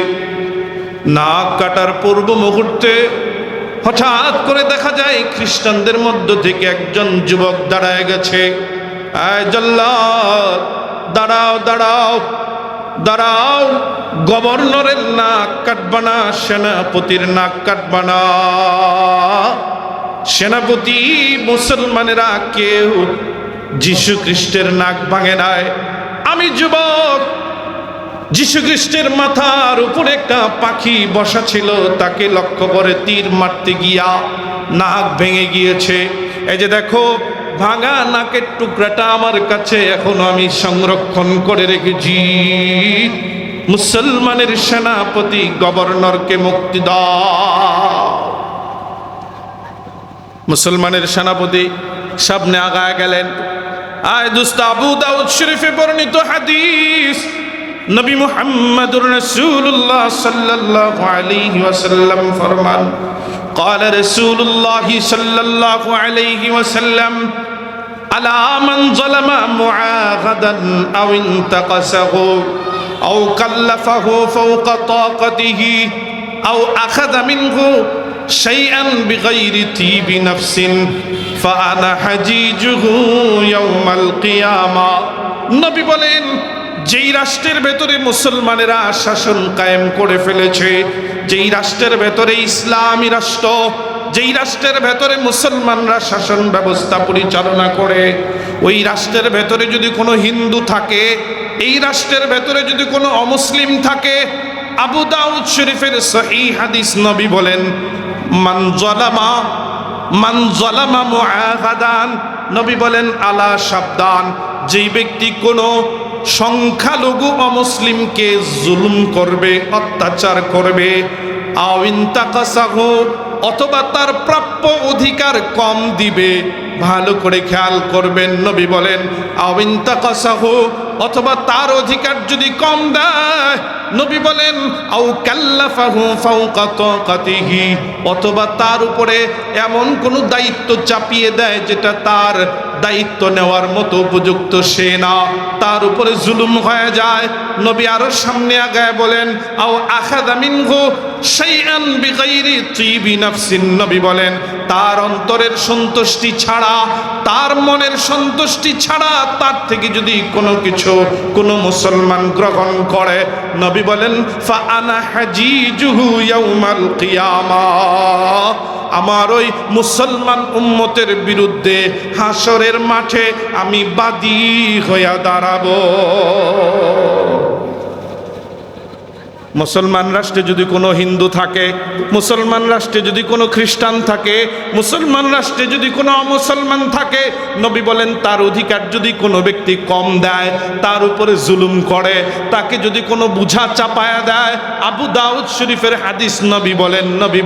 নাক কাটার পূর্ব মুহূর্তে হঠাৎ করে দেখা যায় খ্রিস্টানদের মধ্য থেকে একজন যুবক দাঁড়ায় গেছে। আয় জাল্লাদ, দাঁড়াও দাঁড়াও দাঁড়াও, গভর্নরের নাক কাটবা না, সেনাপতির নাক কাটবা না। সেনাপতি মুসলমানেরা কেউ যীশু খ্রিস্টের নাক ভাঙে নাই। আমি যুবক, যীশু খ্রিস্টের মাথার উপরে একটা পাখি বসা ছিল, তাকে লক্ষ্য করে তীর মারতে গিয়া নাক ভেঙে গিয়েছে। এই যে দেখো, ভাঙা নাকের টুকরাটা আমার কাছে এখনো আমি সংরক্ষণ করে রেখেছি। মুসলমানের সেনাপতি গভর্নরকে মুক্তি দাও। মুসলমানের সেনাপতি সামনে আগায় গেলেন। আয় দুস্ত, আবু দাউদ শরীফে বর্ণিত হাদিস, নবী মুহাম্মদুর রাসূলুল্লাহ সাল্লাল্লাহু আলাইহি ওয়াসাল্লাম ফরমান, قال رسول الله صلى الله عليه وسلم على من ظلم معاهدا أو انتقصه أو كلفه فوق طاقته أو أخذ منه شيئا بغير طيب نفس فأنا حجيجه يوم القيامة। নবী বলেন, যেই রাষ্ট্রের ভেতরে মুসলমানেরা শাসন কায়েম করে ফেলেছে, যেই রাষ্ট্রের ভেতরে ইসলামী রাষ্ট্র, যেই রাষ্ট্রের ভেতরে মুসলমানরা শাসন ব্যবস্থা পরিচালনা করে, ওই রাষ্ট্রের ভেতরে যদি কোনো হিন্দু থাকে, এই রাষ্ট্রের ভেতরে যদি কোনো অমুসলিম থাকে, আবু দাউদ শরীফের সহিহ হাদিস, নবী বলেন, মান জালামা মুআহাদান, নবী বলেন, আলা সাবধান, যেই ব্যক্তি কোনো সংখ্যালঘু অমুসলিমকে জুলুম করবে, অত্যাচার করবে, আও ইনতাকাসাহু, অথবা তার প্রাপ্য অধিকার কম দিবে, ভালো করে খেয়াল করবেন, নবী বলেন, আও ইনতাকাসাহু, অথবা তার অধিকার যদি কম দেয়, নবী বলেন, আও কাল্লাফাহু ফাওকা তাকাতিহি, অথবা তার উপরে এমন কোনো দায়িত্ব চাপিয়ে দেয় যেটা তার দায়িত্ব নেওয়ার মতো উপযুক্ত সে না, তার উপরে জুলুম হয়ে যায়, নবী আরো সামনে আগায় বলেন, আও আখাযা মিনহু শাইআন বিগাইরি তিবি নাফসিন, নবী বলেন, তার অন্তরের সন্তুষ্টি ছাড়া, তার মনের সন্তুষ্টি ছাড়া তার থেকে যদি কোনো কিছু কোনো মুসলমান গ্রহণ করে, নবী বলেন, ফা আনা হাজিজুহু ইয়াউমাল কিয়ামাহ, আমার ওই মুসলমান উম্মতের বিরুদ্ধে হাসরের মাঠে আমি বাদী হইয়া দাঁড়াবো। মুসলমান রাষ্ট্রে যদি কোনো হিন্দু থাকে, মুসলমান রাষ্ট্রে যদি কোনো খ্রিস্টান থাকে, মুসলমান রাষ্ট্রে যদি কোনো অমুসলমান থাকে, নবী বলেন, তার অধিকার যদি কোনো ব্যক্তি কম দেয়, তার উপরে জুলুম করে, তাকে যদি কোনো বোঝা চাপায়া দেয়, আবু দাউদ শরীফের হাদিস, নবী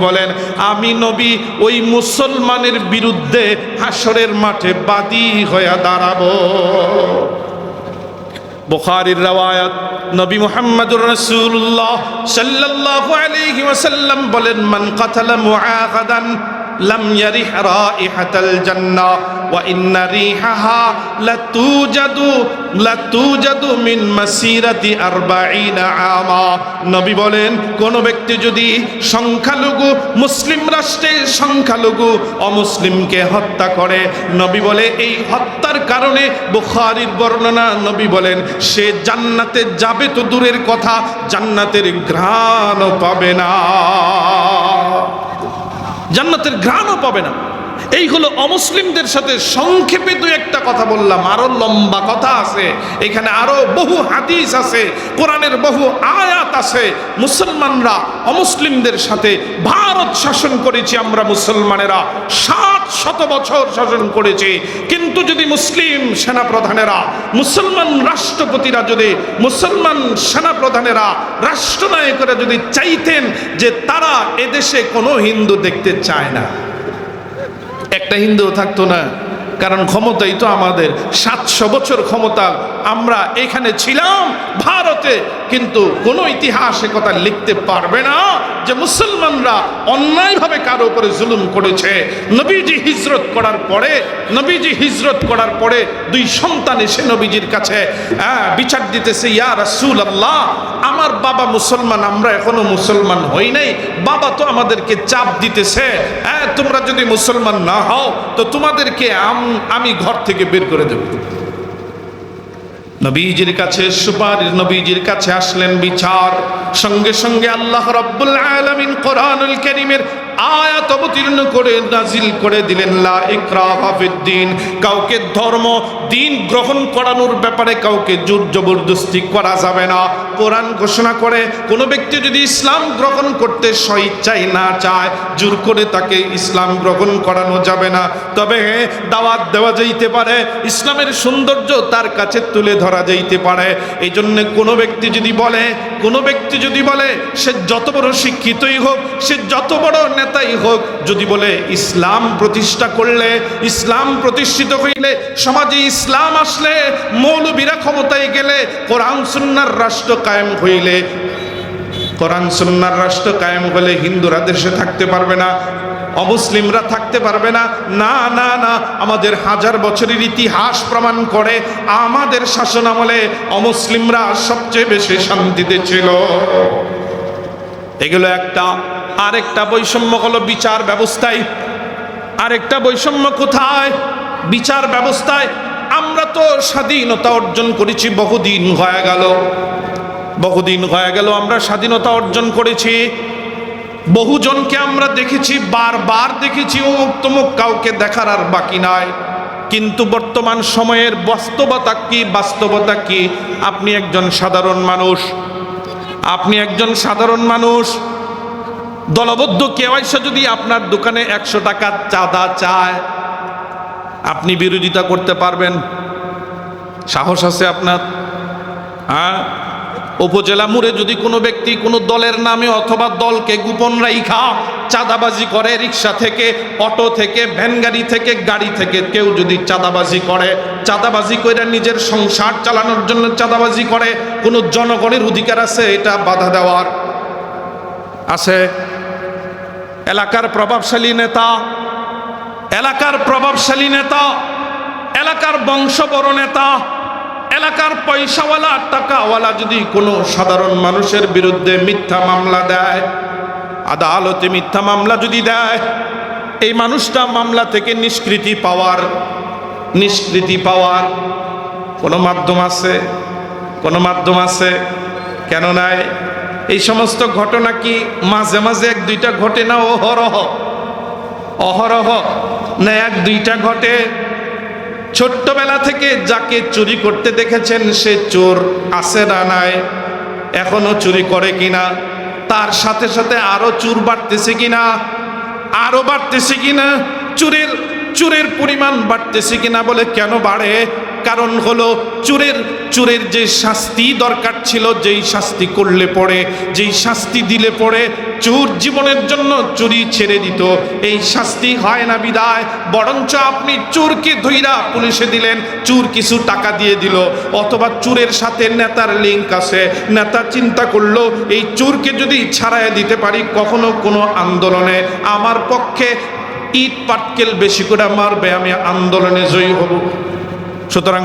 বলেন আমি নবী ওই মুসলমানের বিরুদ্ধে হাসরের মাঠে বাদী হয়ে দাঁড়াবো। বুখারীর রওয়ায়াত, নবী মুহাম্মদুর রাসূলুল্লাহ সাল্লাল্লাহু আলাইহি ওয়াসাল্লাম বলেন, মান কাতালা মুআহাদান লাম ইয়ারিহ রাইহাতাল জান্নাহ ওয়া ইন্না রিহাহা লাতুজাদু মিন মাসিরাতি 40 আমা। নবী বলেন, কোন ব্যক্তি যদি সংখ্যালঘু মুসলিম রাষ্ট্রের সংখ্যালঘু অমুসলিমকে হত্যা করে, নবী বলে এই হত্যার কারণে, বুখারীর বর্ণনা, নবী বলেন সে জান্নাতে যাবে তো দূরের কথা, জান্নাতের ঘ্রাণও পাবে না, জান্নাতের ঘ্রাণও পাবে না। এই হলো অমুসলিমদের সাথে সংক্ষেপে দু একটা কথা বললাম, আরো লম্বা কথা আছে এখানে, আরো বহু হাদিস আছে, কোরআনের বহু আয়াত আছে। মুসলমানরা অমুসলিমদের সাথে ভারত শাসন করেছি আমরা মুসলমানেরা, 60 বছর শাসন করেছি, কিন্তু যদি মুসলিম সেনাপ্রধানেরা, মুসলমান রাষ্ট্রপতিরা, যদি মুসলমান সেনাপ্রধানেরা, রাষ্ট্রনায়করা যদি চাইতেন যে তারা এদেশে কোনো হিন্দু দেখতে চায় না, একটা হিন্দু থাকতো না, কারণ ক্ষমতাই তো আমাদের। 700 বছর ক্ষমতা আমরা এখানে ছিলাম ভারতে, কিন্তু কোনো ইতিহাসে কথা লিখতে পারবে না যে মুসলমানরা অন্যায়ভাবে কারো উপরে জুলুম করেছে। নবীজি হিজরত করার পরে 2 সন্তান এসে নবীজির কাছে বিচার দিতেছে, ইয়া রাসূলুল্লাহ, আমার বাবা মুসলমান, আমরা এখনো মুসলমান হই নাই, বাবা তো আমাদেরকে চাপ দিতেছে, তোমরা যদি মুসলমান না হও তো তোমাদেরকে আমি ঘর থেকে বের করে দেব। নবীজির কাছে সুপারিশ, নবীজির কাছে আসলেন বিচার, সঙ্গে সঙ্গে আল্লাহ রাব্বুল আলামিন কোরআনুল কারীমের আয়াত অবতীর্ণ করে নাজিল করে দিলেন, লা ইকরাহা ফিদ্দিন, কাউকে ধর্ম দিন গ্রহণ করানোর ব্যাপারে কাউকে জোর জবরদস্তি করা যাবে না। কোরআন ঘোষণা করে কোনো ব্যক্তি যদি ইসলাম গ্রহণ করতে স্বেচ্ছায় না চায়, জোর করে তাকে ইসলাম গ্রহণ করানো যাবে না। তবে দাওয়াত দেওয়া যাইতে পারে, ইসলামের সৌন্দর্য তার কাছে তুলে ধরা যাইতে পারে। এই জন্য কোনো ব্যক্তি যদি বলে সে যত বড় শিক্ষিতই হোক, সে যত বড় নেতাই হোক, যদি বলে ইসলাম প্রতিষ্ঠা করলে, ইসলাম প্রতিষ্ঠিত হইলে, সমাজে ইসলাম আসলে, মৌলবীরা ক্ষমতায় গেলে, কোরআন সুন্নাহর রাষ্ট্র কায়েম হইলে, কোরআন সুন্নাহর রাষ্ট্র কায়েম হলে হিন্দুরা দেশে থাকতে পারবে না, অমুসলিমরা থাকতে পারবে না। না না না, আমাদের 1000 বছরের ইতিহাস প্রমাণ করে আমাদের শাসন আমলে অমুসলিমরা সবচেয়ে বেশি শান্তিতে ছিল। এগুলো একটা। আরেকটা বৈষম্য হলো বিচার ব্যবস্থায়। আরেকটা বৈষম্য কোথায়? বিচার ব্যবস্থায়। আমরা তো স্বাধীনতা অর্জন করেছি, বহুদিন হয়ে গেল আমরা স্বাধীনতা অর্জন করেছি। বহুজনকে আমরা দেখেছি, বারবার দেখেছি, অমুক তমুক, কাউকে দেখার আর বাকি নাই। কিন্তু বর্তমান সময়ের বাস্তবতা কি? আপনি একজন সাধারণ মানুষ, দলবদ্ধ কেউ এসে যদি আপনার দোকানে 100 টাকা চাঁদা চায়, আপনি বিরোধিতা করতে পারবেন? সাহস আছে আপনার? উপজেলা মোড়ে যদি কোনো ব্যক্তি কোনো দলের নামে অথবা দলকে গোপন রাইখা চাঁদাবাজি করে, রিক্সা থেকে, অটো থেকে, ভ্যান গাড়ি থেকে, গাড়ি থেকে কেউ যদি চাঁদাবাজি করে নিজের সংসার চালানোর জন্য চাঁদাবাজি করে, কোনো জনগণের অধিকার আছে এটা বাধা দেওয়ার? আছে? এলাকার প্রভাবশালী নেতা, এলাকার বংশ বড় নেতা, এলাকার পয়সাওয়ালা, টাকাওয়ালা যদি কোনো সাধারণ মানুষের বিরুদ্ধে মিথ্যা মামলা দেয়, আদালতে মিথ্যা মামলা যদি দেয়, এই মানুষটা মামলা থেকে নিষ্কৃতি পাওয়ার কোনো মাধ্যম আছে? কেন নাই? এই সমস্ত ঘটনা কি মাঝে মাঝে 1-2টা ঘটে না? অহরহ না 1-2টা ঘটে? ছোট্টবেলা থেকে যাকে চুরি করতে দেখেছেন সে চোর আছে না নাই? এখনো চুরি করে কিনা? তার সাথে সাথে আরো চোর বাড়তেছে কিনা? চোরের পরিমাণ বাড়তেছে কিনা? বলে কেন বাড়ে? কারণ হলো চোরের যে শাস্তি দরকার ছিল, যেই শাস্তি করলে পরে, যেই শাস্তি দিলে পরে চোর জীবনের জন্য চুরি ছেড়ে দিত, এই শাস্তি হয় না বিদায়, বরঞ্চ আপনি চোরকে ধইরা পুলিশে দিলেন, চোর কিছু টাকা দিয়ে দিল, অথবা চোরের সাথে নেতার লিঙ্ক আছে, নেতা চিন্তা করলো এই চোরকে যদি ছাড়াই দিতে পারি, কখনো কোনো আন্দোলনে আমার পক্ষে ইট পাটকেল বেশি করে মারবে, আমি আন্দোলনে জয়ী হব। সুতরাং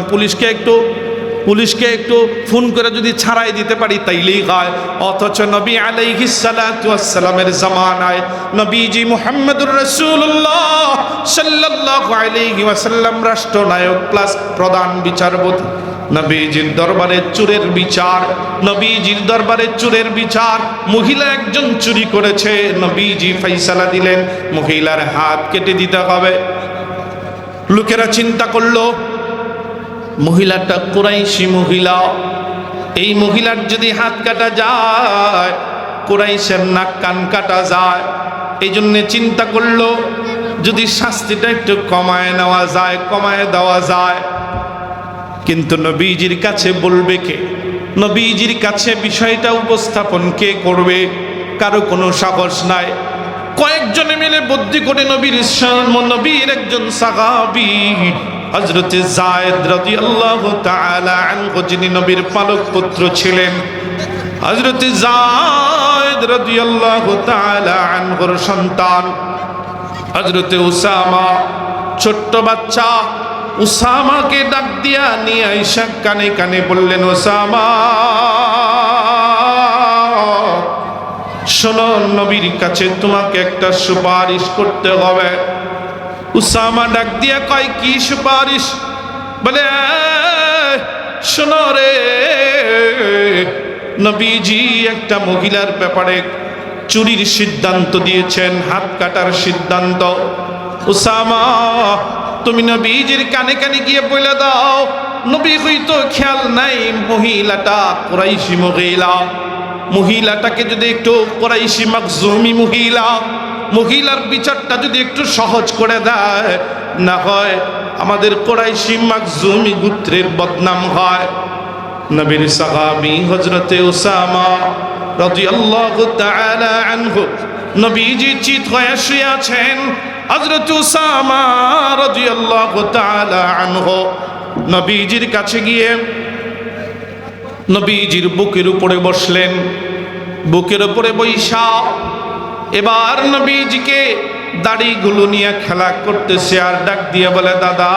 পুলিশকে একটু ফোন করে যদি ছাড়াই দিতে পারি তাইলেই হয়। অথচ নবী আলাইহিস সালাতু ওয়াস সালামের জামানায় নবীজি মুহাম্মদুর রাসূলুল্লাহ সাল্লাল্লাহু আলাইহি ওয়াসাল্লাম রাষ্ট্রনায়ক প্লাস প্রধান বিচারপতি। নবীজির দরবারে চোরের বিচার। মহিলা একজন চুরি করেছে, নবীজি ফয়সালা দিলেন মহিলার হাত কেটে দিতে হবে। লোকেরা চিন্তা করলো মহিলাটা কুরাইশি মহিলা, এই মহিলার যদি হাত কাটা যায় কুরাইশের নাক কান কাটা যায়। এই জন্য চিন্তা করলো যদি শাস্তিটা একটু কমায় দেওয়া যায়। কিন্তু নবীজির কাছে বলবে কে? নবীজির কাছে বিষয়টা উপস্থাপন কে করবে? কারো কোনো সাহস নাই। কয়েকজনে মিলে বুদ্ধি করে নবীর একজন সাহাবী হযরত যায়েদ রাদিয়াল্লাহু তাআলা আনহু, যিনি নবীর পালক পুত্র ছিলেন, হযরত যায়েদ রাদিয়াল্লাহু তাআলা আনহুর সন্তান হযরত উসামা, ছোট্ট বাচ্চা উসামাকে ডাক দিয়া নিয়ে আয়েশা কানে কানে বললেন, উসামা শোনো, নবীর কাছে তোমাকে একটা সুপারিশ করতে হবে। উসামা ডাক দিয়া কয়, কি সুপারিশ? বলে, শোনো রে, নবীজি একটা মহিলার ব্যাপারে চুরির সিদ্ধান্ত দিয়েছেন, হাত কাটার সিদ্ধান্ত। উসামা তুমি নবীজির কানে কানে গিয়ে বলে দাও, নবী হয়তো খেয়াল নাই মহিলাটা কুরাইশি মহিলাটাকে যদি একটু কুরাইশি মাখজুমি মহিলার বিচারটা যদি একটু সহজ করে দেয়, না হয় আমাদের কুরাইশি মাখজুমি গোত্রের বদনাম হয়। নবীর সাহাবী হযরতে উসামা রাদিয়াল্লাহু তাআলা আনহু, নবীজি চিত হয়ে শুয়ে আছেন। হযরত উসামা রাদিয়াল্লাহু তাআলা আনহু নবীজির কাছে গিয়ে নবীজির বুকের উপরে বসলেন। বুকের উপরে বৈশা এবার নবীজিকে দাড়িগুলো নিয়ে খেলা করতেছে, আর ডাক দিয়ে বলে, দাদা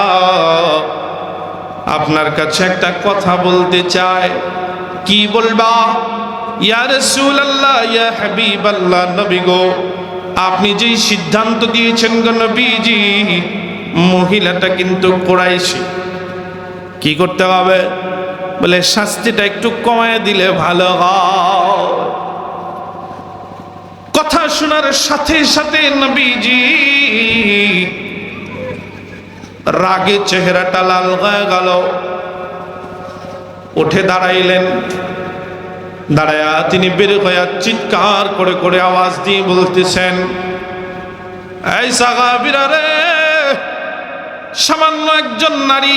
আপনার কাছে একটা কথা বলতে চাই। কি বলবা? ইয়া রাসূলুল্লাহ, ইয়া হাবিবাল্লাহ, নবী গো, আপনি যেই সিদ্ধান্ত দিয়েছেন গো নবীজি, মহিলাটা কিন্তু কুরাইশি। কি করতে হবে? বলে, শাস্তিটা একটু কমায় দিলে ভালো হয়। কথা শোনার সাথে সাথে নবীজি রাগে চেহারাটা লাল হয়ে গেল। উঠে দাঁড়াইলেন। দাঁড়ায়া তিনি বের হয়ে চিৎকার করে করে আওয়াজ দিয়ে বলতেছেন, এই সাহাবীরা রে, সামান্য একজন নারী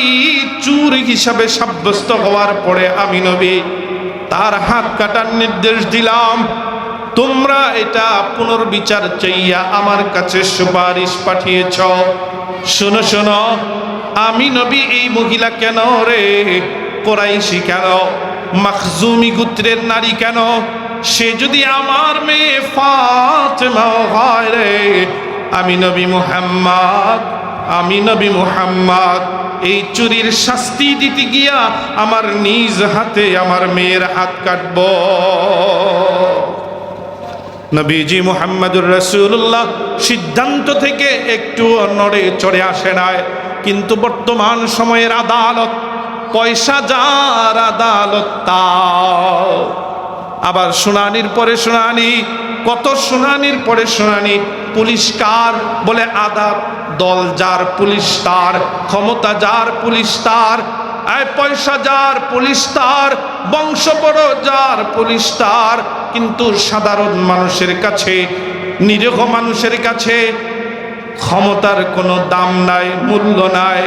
চোর হিসাবে সাব্যস্ত হওয়ার পরে আমি নবী তার হাত কাটার নির্দেশ দিলাম। তোমরা এটা পুনর্বিচার চাইয়া আমার কাছে সুপারিশ পাঠিয়েছ। শোনো শোনো, আমি নবী এই মহিলা কেন রে, কুরাইশি কেন, মাখজুমি গোত্রের নারী কেন, সে যদি আমার মেয়ে ফাতেমা হয় রে, আমি নবী মুহাম্মদ এই চুরির শাস্তি দিতে গিয়া আমার নিজ হাতে আমার মেয়ের হাত কাটব। নবীজি মুহাম্মদুর রাসূলুল্লাহ সিদ্ধান্ত থেকে একটু নড়ে চড়ে আসে নাই। কিন্তু বর্তমান সময়ের আদালত, পয়সা যার আদালত তাও। আবার শুনানির পরে শুনানি, কত শুনানির পরে শুনানি। পুলিশ কার? বলে আদালত। দল যার পুলিশ তার, ক্ষমতা যার পুলিশ তার, পয়সা যার পুলিশ তার, বংশ বড় যার পুলিশ তার। কিন্তু সাধারণ মানুষের কাছে, নিরীহ মানুষের কাছে ক্ষমতার কোনো দাম নাই, মূল্য নাই।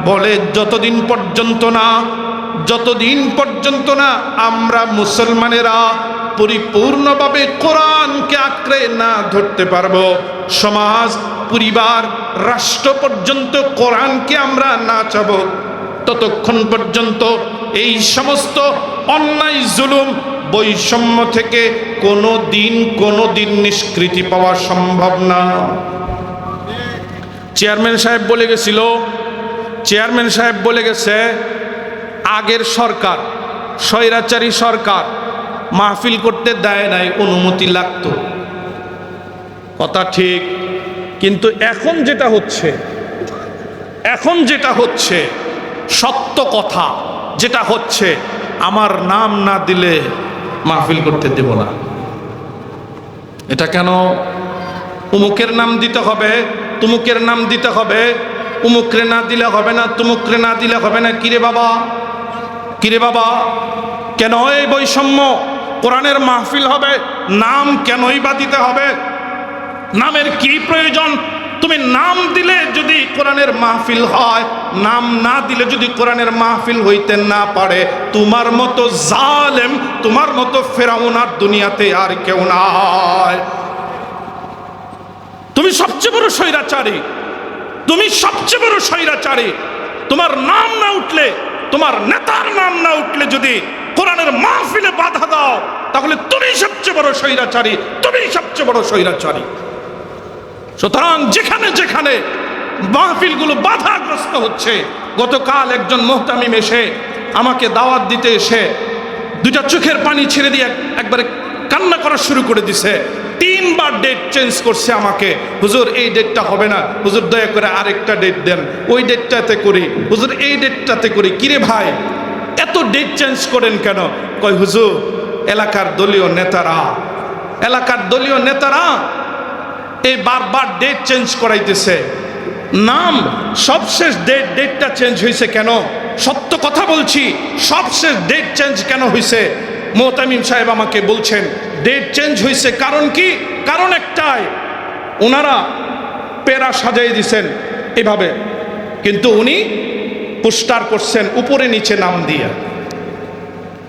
বলে যতদিন পর্যন্ত না আমরা মুসলমানেরা পরিপূর্ণভাবে কোরআনকে আঁকড়ে না ধরতে পারবো, সমাজ, পরিবার, রাষ্ট্র পর্যন্ত কোরআনকে আমরা না চাবো, ততক্ষণ পর্যন্ত এই সমস্ত অন্যায়, জুলুম, বৈষম্য থেকে কোনো দিন নিষ্কৃতি পাওয়া সম্ভব না। চেয়ারম্যান সাহেব বলে গেছে আগের সরকার স্বৈরাচারী সরকার মাহফিল করতে দেয় নাই, অনুমতি লাগতো। কথা ঠিক, কিন্তু এখন যেটা হচ্ছে সত্য কথা যেটা হচ্ছে, আমার নাম না দিলে মাহফিল করতে দেব না। এটা কেন? উমুকের নাম দিতে হবে, তুমুকের নাম দিতে হবে, উমুকরে না দিলে হবে না, তুমুকরে না দিলে হবে না। কিরে বাবা কেন এই বৈষম্য? কোরআনের মাহফিল হবে, নাম কেনই বা দিতে হবে? নামের কি প্রয়োজন? তুমি নাম দিলে যদি কোরআনের মাহফিল হয়, নাম না দিলে যদি কোরআনের মাহফিল হইতে না পারে, তোমার মতো জালেম, তোমার মতো ফেরাউন আর দুনিয়াতে আর কেউ নাই। তুমি সবচেয়ে বড় স্বৈরাচারী। তোমার নাম না উঠলে, তোমার নেতার নাম না উঠলে যদি কোরআনের মাহফিলে বাধা দাও, তাহলে তুমি সবচেয়ে বড় স্বৈরাচারী। সুতরাং যেখানে মাহফিলগুলো বাধাগ্রস্ত হচ্ছে, গতকাল একজন মুহতামিম এসে আমাকে দাওয়াত দিতে এসে দুইটা চোখের পানি ছেড়ে দিয়ে একবারে কান্না করা শুরু করে দিছে। 3 বার ডেট চেঞ্জ করছে আমাকে, হুজুর এই ডেটটা হবে না, হুজুর দয়া করে আরেকটা ডেট দেন, ওই ডেটটাতে করি, হুজুর এই ডেটটাতে করি। কিরে ভাই, এত ডেট চেঞ্জ করেন কেন? কয় হুজুর এলাকার দলীয় নেতারা এই বারবার ডেট চেঞ্জ করাইতেছে। নাম সবশেষ ডেটটা চেঞ্জ হয়েছে কেন? সত্য কথা বলছি, সবশেষ ডেট চেঞ্জ কেন হয়েছে? মুহতামিম সাহেব আমাকে বলছেন ডেট চেঞ্জ হয়েছে কারণ কি? কারণ একটাই, ওনারা পেরা সাজাই দিছেন এভাবে, কিন্তু উনি পোস্টার করছেন উপরে নিচে নাম দিয়ে।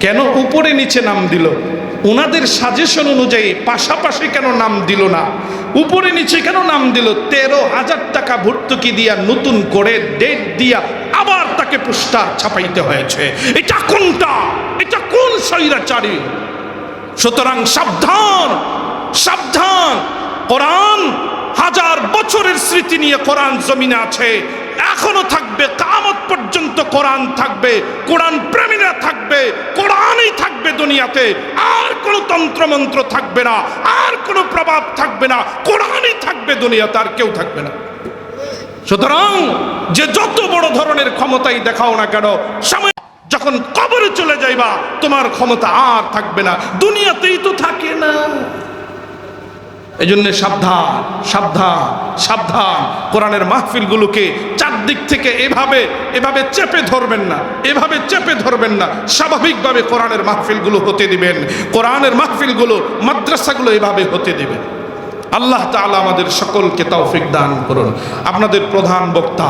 কেন উপরে নিচে নাম দিল? ওনাদের সাজেশন অনুযায়ী পাশাপাশি কেন নাম দিল না? উপরে নিচে কেন নাম দিল? 13,000 টাকা ভর্তুকি দিয়া নতুন করে ডেট দিয়া আবার তাকে পোস্টার ছাপাইতে হয়েছে। এটা কোনটা? এটা কোন স্বৈরাচারী? সুতরাং সাবধান। কোরআন 1000 বছরের স্মৃতি নিয়ে কোরআন জমিনে আছে, এখনো থাকবে, কিয়ামত পর্যন্ত কোরআন থাকবে, কোরআন প্রেমীরা থাকবে, কোরআনই থাকবে দুনিয়াতে। আর কোনো তন্ত্রমন্ত্র থাকবে না, আর কোনো প্রভাব থাকবে না, কোরআনই থাকবে দুনিয়াতে, আর কেউ থাকবে না। সুতরাং যে যত বড় ধরনের ক্ষমতাই দেখাও না কেন, যখন কবরে চলে যাইবা তোমার ক্ষমতা আর থাকবে না, দুনিয়াতেই তো থাকে না। এই জন্য সাবধান। কোরআনের মাহফিলগুলোকে চারদিক থেকে এভাবে চেপে ধরবেন না। স্বাভাবিকভাবে কোরআনের মাহফিলগুলো হতে দিবেন, কোরআনের মাহফিলগুলো, মাদ্রাসাগুলো এভাবে হতে দিবেন। আল্লাহ তাআলা আমাদের সকলকে তৌফিক দান করুন। আপনাদের প্রধান বক্তা